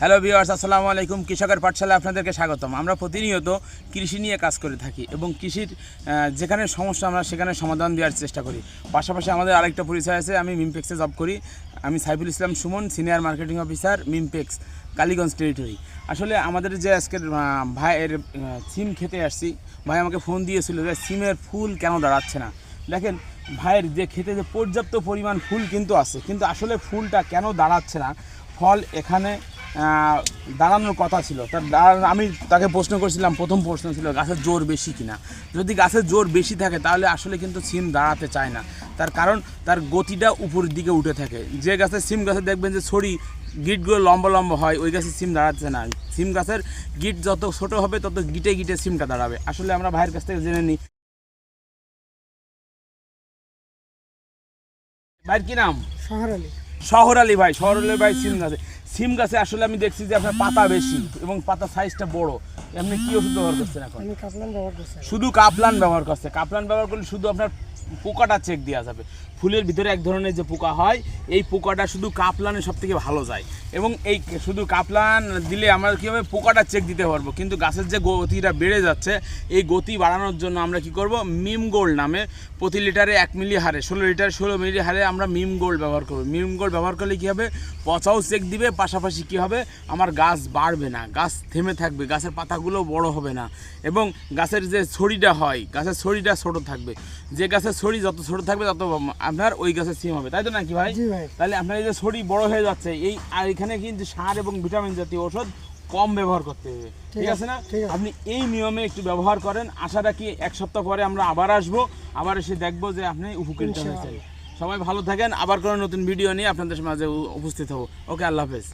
Hello viewers, আসসালামু আলাইকুম। কৃষকের পাঠশালায় আপনাদেরকে স্বাগতম। আমরা প্রতিনিয়ত কৃষি নিয়ে কাজ করে থাকি এবং কৃষির যেখানে সমস্যা আমরা সেখানে সমাধান দেওয়ার চেষ্টা করি। পাশাপাশি আমাদের আরেকটা পরিচয় আছে, আমি মিমপেক্সে জব করি। আমি Saiful Islam Sumon, senior marketing officer, Mimpex, Kaliganj territory. আসলে আমাদের যে আজকের ভাইয়ের সিম খেতে আসছি, ভাই আমাকে ফোন দিয়েছিল যে সিমের ফুল কেন দাঁড়াচ্ছে না। দেখেন ভাইয়ের যে খেতে যে পর্যাপ্ত পরিমাণ ফুল কিন্তু আছে, কিন্তু আসলে ফুলটা কেন দাঁড়াচ্ছে না, ফল এখানে দাঁড়ানোর কথা ছিল। আমি তাকে প্রশ্ন করছিলাম, প্রথম প্রশ্ন ছিল গাছের জোর বেশি কিনা। যদি গাছের জোর বেশি থাকে তাহলে আসলে কিন্তু সিম দাঁড়াতে চায় না। তার কারণ তার গতিটা উপরের দিকে উঠে থাকে। যে গাছের সিম গাছে দেখবেন যে ছড়ি গিটগুলো লম্বা লম্বা হয়, ওই গাছের সিম দাঁড়াচ্ছে না। সিম গাছের গিট যত ছোট হবে তত গিটে গিটে সিমটা দাঁড়াবে। আসলে আমরা ভাইয়ের কাছ থেকে জেনে নিই। ভাইয়ের কি নাম? শহর আলী ভাই। শহর আলী ভাই সিম গাছে আসলে আমি দেখছি যে আপনার পাতা বেশি এবং পাতা সাইজটা বড়। আপনি কি ওষুধ ব্যবহার করছেন এখন? আমি কাপলান ব্যবহার করছি। শুধু কাপলান ব্যবহার করছে। কাপলান ব্যবহার করলে শুধু আপনার পোকাটা চেক দেওয়া যাবে। ফুলের ভিতরে এক ধরনের যে পোকা হয়, এই পোকাটা শুধু কাপলানে সব থেকে ভালো যায় এবং এই শুধু কাপলান দিলে আমরা কী হবে, পোকাটা চেক দিতে পারবো। কিন্তু গাছের যে গতিটা বেড়ে যাচ্ছে, এই গতি বাড়ানোর জন্য আমরা কি করব, মিম গোল্ড নামে প্রতি লিটারে 1 মিলি হারে 16 মিলি হারে আমরা মিম গোল্ড ব্যবহার করব। মিম গোল্ড ব্যবহার করলে কী হবে, পচাও চেক দিবে, পাশাপাশি কী হবে, আমার গাছ বাড়বে না, গাছ থেমে থাকবে, গাছের পাতাগুলো বড় হবে না এবং গাছের যে ছড়িটা হয়, গাছের ছড়িটা ছোটো থাকবে। যে গাছের ছড়ি যত ছোটো থাকবে তত আপনার ওই গাছের সিম হবে, তাই তো নাকি ভাই? তাহলে আপনার এই যে ছড়ি বড় হয়ে যাচ্ছে, এই আর এখানে কিন্তু সার এবং ভিটামিন জাতীয় ওষুধ কম ব্যবহার করতে হবে, ঠিক আছে না? আপনি এই নিয়মে একটু ব্যবহার করেন। আশা রাখি 1 সপ্তাহ পরে আমরা আবার আসবো, আবার এসে দেখবো যে আপনি উপকৃত হয়েছেন। সবাই ভালো থাকেন, আবার কোনো নতুন ভিডিও নিয়ে আপনাদের মাঝে উপস্থিত হবো। ওকে, আল্লাহ হাফেজ।